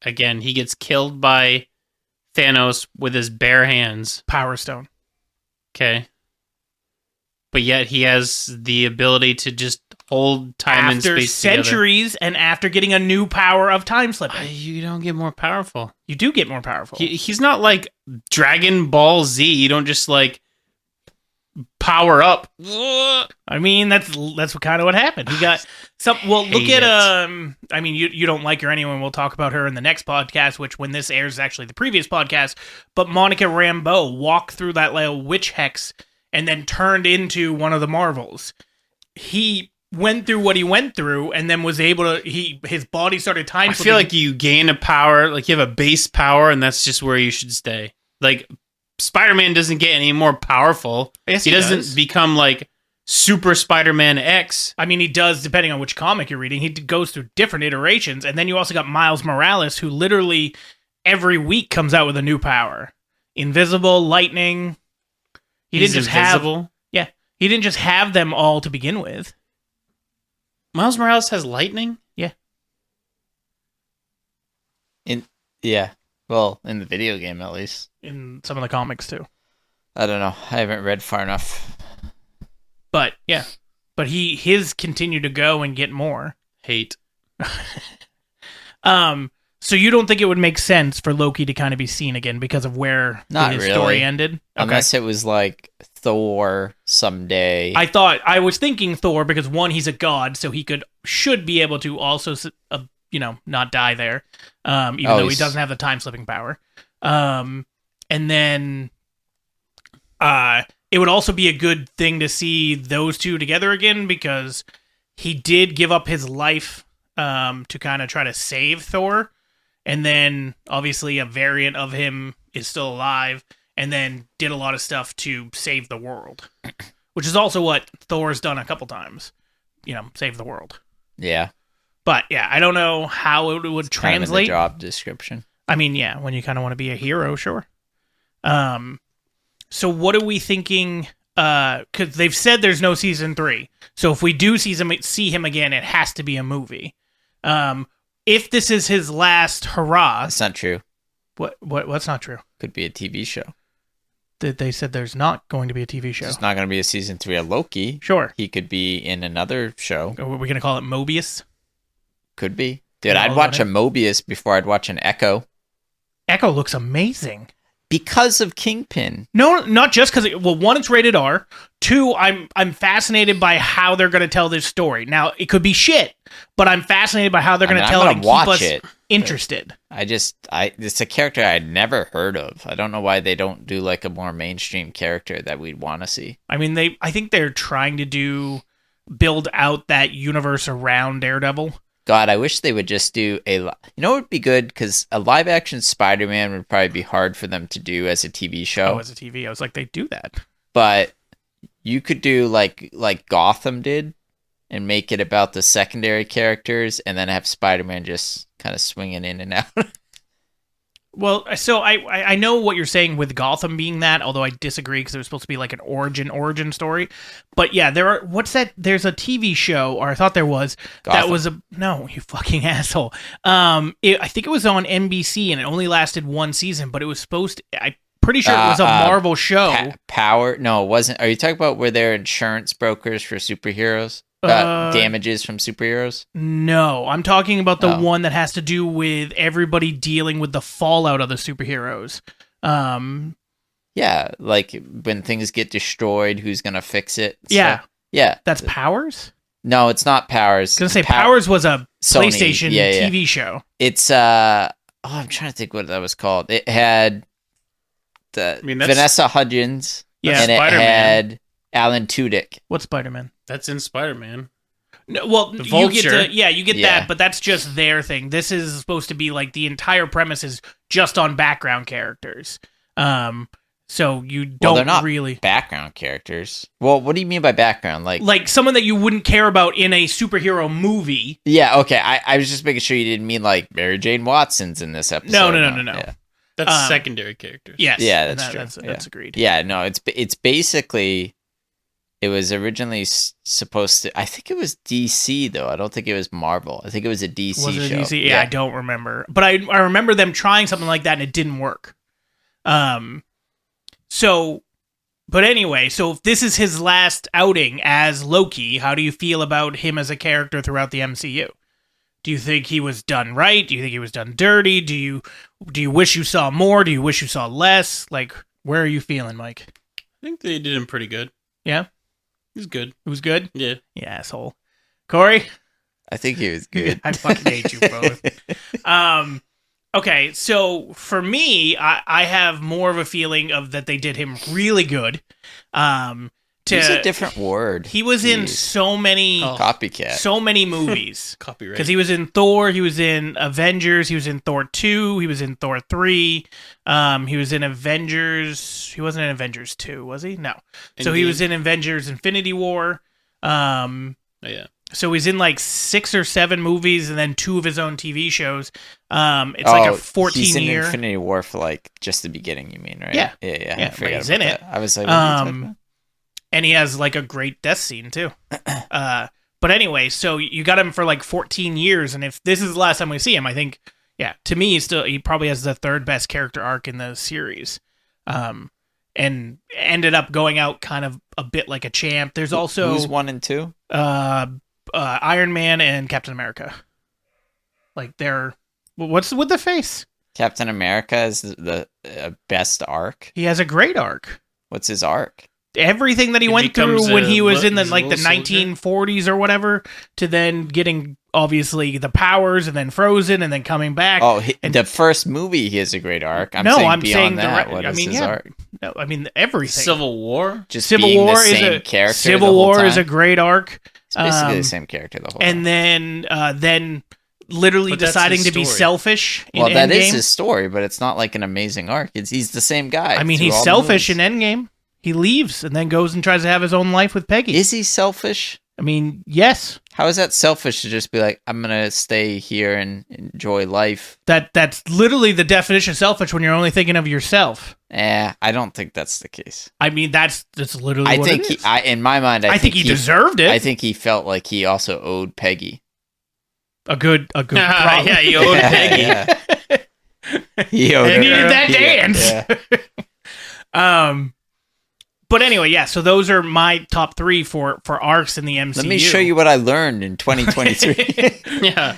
again, he gets killed by Thanos with his bare hands. Power Stone. Okay. But yet he has the ability to just hold time and After space centuries and after getting a new power of time slipping. together. You don't get more powerful. You do get more powerful. He's not like Dragon Ball Z. You don't just like power up. I mean, that's kind of what happened. He got some. Well, look Hate at it. I mean, you don't like her anyway. And we'll talk about her in the next podcast, which when this airs is actually the previous podcast. But Monica Rambeau walked through that little witch hex and then turned into one of the Marvels. He went through what he went through and then was able to. His body started time. I feel like you gain a power, like you have a base power, and that's just where you should stay. Like Spider-Man doesn't get any more powerful. Yes, he doesn't does. become like Super Spider-Man X. I mean, he does, depending on which comic you're reading. He goes through different iterations. And then you also got Miles Morales, who literally every week comes out with a new power. Invisible, lightning. He's invisible? Yeah. He didn't just have them all to begin with. Miles Morales has lightning? Yeah. Yeah. Well, in the video game, at least. In some of the comics, too. I don't know. I haven't read far enough. But, yeah. But his continue to go and get more. Hate. So you don't think it would make sense for Loki to kind of be seen again because of where Not his really. story ended? Okay. Unless it was like Thor someday. I was thinking Thor because one, he's a god, so he should be able to also, not die there, even though he doesn't have the time slipping power. And then, it would also be a good thing to see those two together again because he did give up his life, to kind of try to save Thor, and then obviously a variant of him is still alive. And then did a lot of stuff to save the world, which is also what Thor's done a couple times. Save the world. Yeah. But yeah, I don't know how it would It's kind of in translate. the job description. I mean, yeah, when you kind of want to be a hero, sure. So what are we thinking? Because they've said there's no season 3. So if we do see him again, it has to be a movie. If this is his last hurrah, That's not true. what's not true? Could be a TV show. That they said there's not going to be a TV show. It's not going to be a season 3 of Loki. Sure. He could be in another show. Are we going to call it Mobius? Could be. Dude, Yeah, I'd all watch a that. Mobius before I'd watch an Echo. Echo looks amazing. Because of Kingpin. No, not just because. One, it's rated R. 2, I'm fascinated by how they're going to tell this story. Now, it could be shit, but I'm fascinated by how they're going to tell it and keep us interested. It's a character I'd never heard of. I don't know why they don't do like a more mainstream character that we'd want to see. I mean, I think they're trying to build out that universe around Daredevil. God, I wish they would just do what would be good? Because a live action Spider-Man would probably be hard for them to do as a TV show. Oh, as a TV, I was like, they do that. But you could do like Gotham did and make it about the secondary characters and then have Spider-Man just kind of swinging in and out. Well, so I know what you're saying with Gotham being that, although I disagree because it was supposed to be like an origin story. But yeah, there's a TV show, or I thought there was, that Gotham. was no, you fucking asshole. I think it was on NBC and it only lasted one season, but it was I'm pretty sure it was a Marvel show. Power? No, it wasn't. Are you talking about where they're insurance brokers for superheroes? Damages from superheroes? No, I'm talking about the one that has to do with everybody dealing with the fallout of the superheroes. Yeah, like when things get destroyed, who's gonna fix it? Yeah. Stuff. Yeah. That's Powers? No, it's not Powers. I was gonna say Powers was a Sony, PlayStation TV show. It's I'm trying to think what that was called. It had Vanessa Hudgens. Yeah, and Spider-Man. It had Alan Tudyk. What's Spider-Man? That's in Spider-Man. No, well, The you get Vulture. you get that, but that's just their thing. This is supposed to be like the entire premise is just on background characters. So you don't they're not really background characters. Well, what do you mean by background? Like someone that you wouldn't care about in a superhero movie. yeah, okay. I was just making sure you didn't mean like Mary Jane Watson's in this episode. No. Yeah. That's secondary characters. Yes, Yeah, that's true. That's agreed. Yeah, no, it's basically. It was originally supposed to. I think it was DC though. I don't think it was Marvel. I think it was a DC Was it show. DC? Yeah, I don't remember, but I remember them trying something like that and it didn't work. So, but anyway, so if this is his last outing as Loki, how do you feel about him as a character throughout the MCU? Do you think he was done right? Do you think he was done dirty? Do you wish you saw more? Do you wish you saw less? Like, where are you feeling, Mike? I think they did him pretty good. Yeah? He's good. It was good? Yeah. You asshole. Corey? I think he was good. I fucking hate you both. Okay, so for me, I have more of a feeling of that they did him really good. Use a different word. He was in so many Copycat. so many movies. Copyright. Because he was in Thor, he was in Avengers, he was in Thor 2, he was in Thor 3, he was in Avengers, he wasn't in Avengers 2, was he? No. So he was in Avengers Infinity War. Yeah. So he's in like 6 or 7 movies and then 2 of his own TV shows. It's like a 14-year. He's in Infinity War for like just the beginning, you mean, right? Yeah. Yeah. Yeah, I forgot he's about in that. it. I was like, what are you talking about? And he has like a great death scene too. But anyway, so you got him for like 14 years, and if this is the last time we see him, I think, yeah, to me, he probably has the 3rd best character arc in the series. And ended up going out kind of a bit like a champ. There's also Who's 1 and 2? Iron Man and Captain America. Like they're what's with the face? Captain America is the best arc. He has a great arc. What's his arc? Everything that he went becomes through when he was in the he's a like the little soldier. 1940s or whatever, to then getting obviously the powers and then frozen and then coming back. Oh, the first movie he has a great arc. I'm saying beyond that. What is his arc? No, I mean everything. Civil War. Just Civil being War the is same a character. Civil the whole War time. is a great arc. It's basically the same character the whole And time. then literally But that's deciding his to be story. selfish in Well, that is Endgame. his story, but it's not like an amazing arc. He's the same guy. I mean, through he's all the selfish movies. in Endgame. He leaves and then goes and tries to have his own life with Peggy. Is he selfish? I mean, yes. How is that selfish to just be like, I'm gonna stay here and enjoy life? That's literally the definition of selfish when you're only thinking of yourself. I don't think that's the case. I mean, that's literally I what think it is. in my mind, I think he deserved it. I think he felt like he also owed Peggy. a good problem. Yeah, he owed Peggy. Yeah. He owed He her. needed that dance. Yeah. But anyway, yeah. So those are my top 3 for arcs in the MCU. Let me show you what I learned in 2023. Yeah.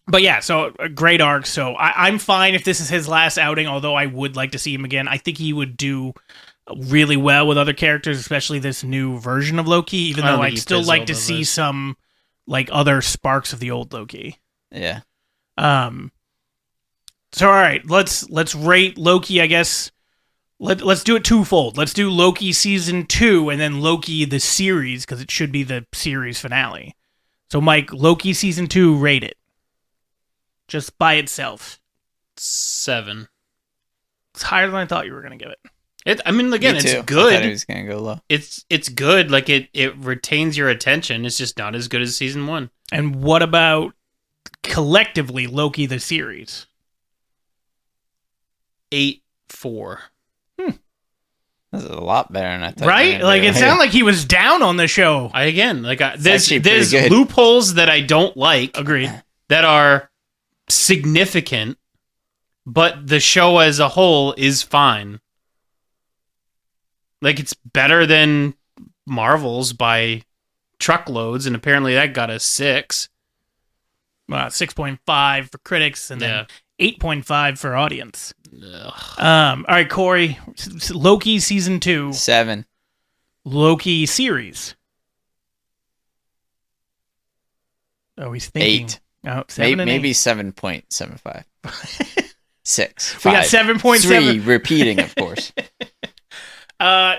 But yeah, so a great arc. So I'm fine if this is his last outing, although I would like to see him again. I think he would do really well with other characters, especially this new version of Loki, even I don't though think I'd he still fits like all to the see rest. some like other sparks of the old Loki. Yeah. So all right, let's rate Loki, I guess. Let's do it twofold. Let's do Loki season 2 and then Loki the series, because it should be the series finale. So Mike, Loki season 2, rate it. Just by itself. 7. It's higher than I thought you were going to give it. I mean, again, Me it's too. I thought good. he was gonna go low. It's good. Like it retains your attention. It's just not as good as season 1. And what about collectively Loki the series. 8-4. This is a lot better than I thought. Right? Like, it sounded like he was down on the show. There's actually pretty good. loopholes that I don't like. Agreed. That are significant, but the show as a whole is fine. Like, it's better than Marvel's by truckloads, and apparently that got a 6. 6.5 for critics and then 8.5 for audience. Ugh. All right, Corey. Loki season 2. 7. Loki series. Oh, he's thinking. 8. Oh, 7 and Maybe 8. 7.75. 6. We got 5. 7.7. 3, repeating, of course.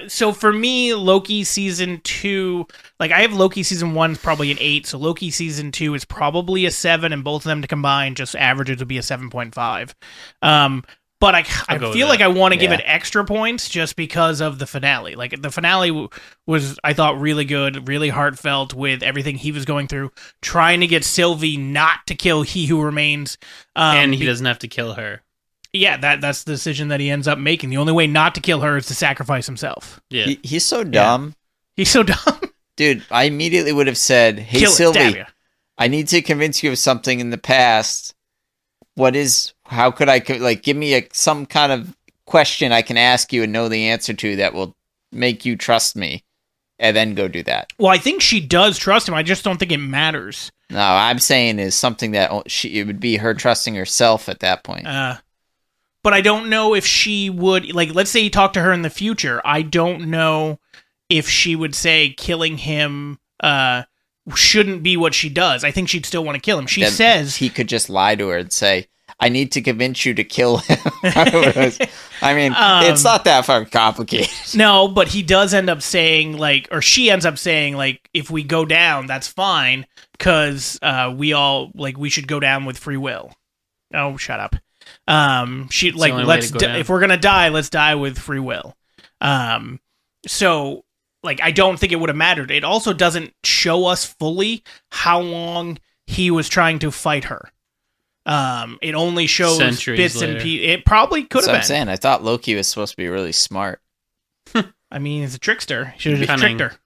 So for me, Loki season 2, like I have Loki season 1 is probably an 8, so Loki season 2 is probably a 7, and both of them to combine, just averages would be a 7.5. But I feel like I want to give it extra points just because of the finale. Like, the finale was, I thought, really good, really heartfelt with everything he was going through, trying to get Sylvie not to kill He Who Remains. And he doesn't have to kill her. Yeah, that's the decision that he ends up making. The only way not to kill her is to sacrifice himself. Yeah. He's so dumb. He's so dumb. Dude, I immediately would have said, hey, Kill it, stab Sylvie, ya. I need to convince you of something in the past. How could I, like, give me some kind of question I can ask you and know the answer to that will make you trust me, and then go do that. Well, I think she does trust him. I just don't think it matters. No, I'm saying is something that it would be her trusting herself at that point. But I don't know if she would, like, let's say you talk to her in the future. I don't know if she would say killing him shouldn't be what she does. I think she'd still want to kill him. She Then says he could just lie to her and say, I need to convince you to kill him. I mean, it's not that far complicated. no, but he does end up saying, like, or she ends up saying, like, if we go down, that's fine, because we should go down with free will. Oh, shut up. She, like, if we're gonna die, let's die with free will. So, like, I don't think it would have mattered. It also doesn't show us fully how long he was trying to fight her. It only shows Centuries bits later. and pieces. It probably could have been. I'm saying. I thought Loki was supposed to be really smart. I mean, he's a trickster. He should have just Cunning. tricked her.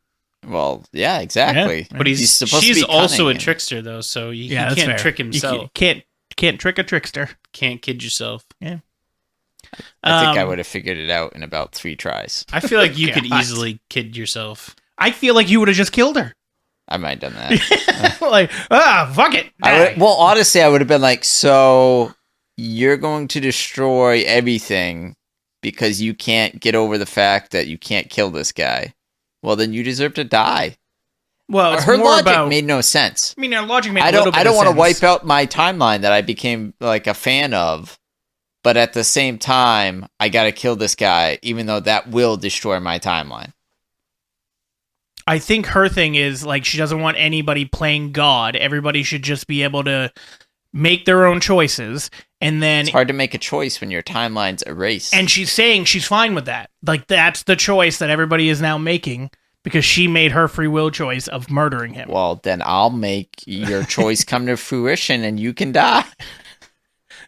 Well, yeah, exactly. Yeah. But He's supposed to she's be also a cunning. trickster, though, so he That's can't fair. trick You himself. can't trick a trickster. Can't kid yourself. Yeah. I think I would have figured it out in about 3 tries. I feel like you could God. easily kid yourself. I feel like you would have just killed her. I might have done that. Like, fuck it. Die. Well, honestly, I would have been like, so you're going to destroy everything because you can't get over the fact that you can't kill this guy. Well, then you deserve to die. Well, it's Her more logic about. made no sense. I mean, her logic made I a little don't. bit I don't of want to sense. wipe out my timeline that I became like a fan of, but at the same time, I got to kill this guy, even though that will destroy my timeline. I think her thing is, like, she doesn't want anybody playing God. Everybody should just be able to make their own choices. And then, It's hard to make a choice when your timeline's erased. and she's saying she's fine with that. Like, that's the choice that everybody is now making because she made her free will choice of murdering him. Well, then I'll make your choice come to fruition, and you can die.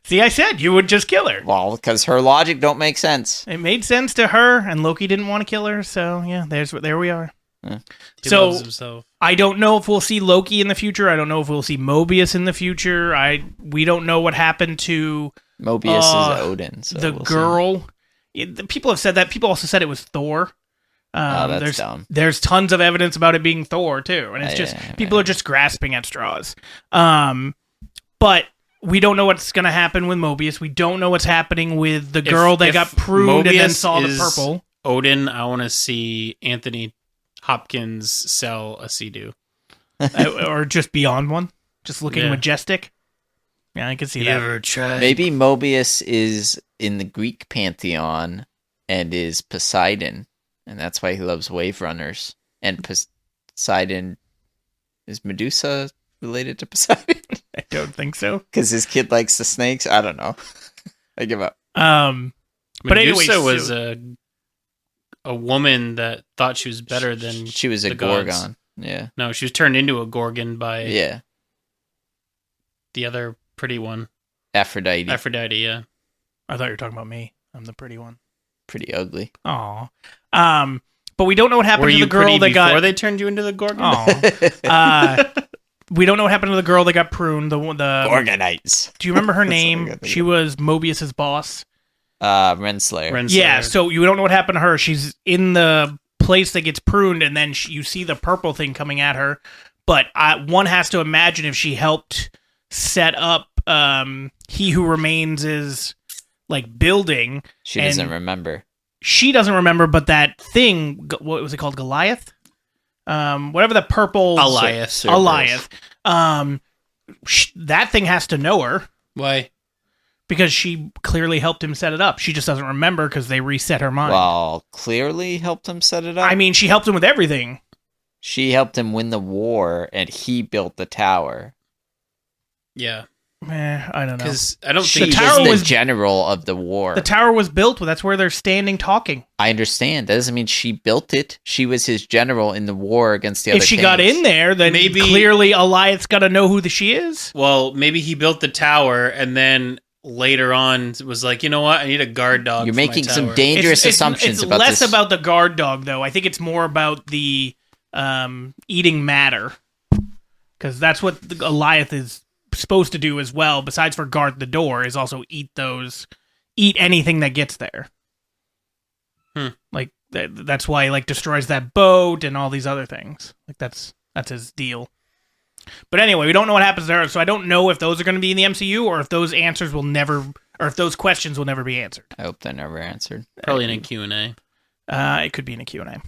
See, I said you would just kill her. Well, because her logic don't make sense. It made sense to her, and Loki didn't want to kill her. So, yeah, there we are. He So- loves himself. I don't know if we'll see Loki in the future. I don't know if we'll see Mobius in the future. We don't know what happened to Mobius is Odin. So the we'll see. girl. People have said that. People also said it was Thor. That's dumb. There's tons of evidence about it being Thor too, and it's just people are just grasping at straws. But we don't know what's going to happen with Mobius. We don't know what's happening with the girl that if got pruned and then Mobius saw the is purple. Odin, I want to see Anthony Hopkins sell a Sea-Doo. Or just beyond one, just looking Yeah. majestic. Yeah, I can see You that. ever tried? Maybe Mobius is in the Greek pantheon and is Poseidon, and that's why he loves wave runners. And Poseidon is Medusa related to Poseidon I don't think so. because his kid likes the snakes. I don't know. I give up. But anyways, Medusa was so- a woman that thought she was better than She was a the gods. Gorgon. Yeah. No, she was turned into a Gorgon by Yeah. The other pretty one. Aphrodite. Aphrodite, yeah. I thought you were talking about me. I'm the pretty one. Pretty ugly. Aw. But we don't know what happened Were to you the girl pretty that before got. they turned you into the Gorgon? Aw. We don't know what happened to the girl that got pruned. The Organites. Do you remember her That's all I name? got to She do. was Mobius's boss. Renslayer. Yeah, so you don't know what happened to her. She's in the place that gets pruned, and then you see the purple thing coming at her. But one has to imagine if she helped set up He Who Remains' like building. She doesn't remember. She doesn't remember, but that thing, what was it called? Goliath? Whatever the purple... Elias. Elias. That thing has to know her. Why? Because she clearly helped him set it up. She just doesn't remember because they reset her mind. Well, clearly helped him set it up. I mean, she helped him with everything. She helped him win the war, and he built the tower. Yeah. I don't know. Because I don't She think The was tower the was- general of the war. The tower was built. That's where they're standing talking. I understand. That doesn't mean she built it. She was his general in the war against the other If she got kings. in there, then Maybe- clearly Elias got to know who she is. Well, maybe he built the tower and then later on was like, you know what? I need a guard dog. You're for my making some tower. dangerous assumptions it's about less this. about the guard dog, though. I think it's more about the eating matter. Because that's what Elias is supposed to do as well, besides for guard the door, is also eat anything that gets there. Like, that's why he, like, destroys that boat and all these other things. Like, that's his deal. But anyway, we don't know what happens to her, so I don't know if those are going to be in the MCU or if those answers will never, or if those questions will never be answered. I hope they're never answered. Probably in a Q&A. It could be in a Q&A.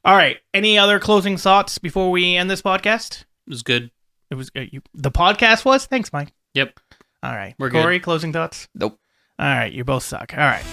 All right. Any other closing thoughts before we end this podcast? It was good. It was the podcast was? Thanks, Mike. Yep. All right. We're good. Corey, closing thoughts? Nope. All right. You both suck. All right.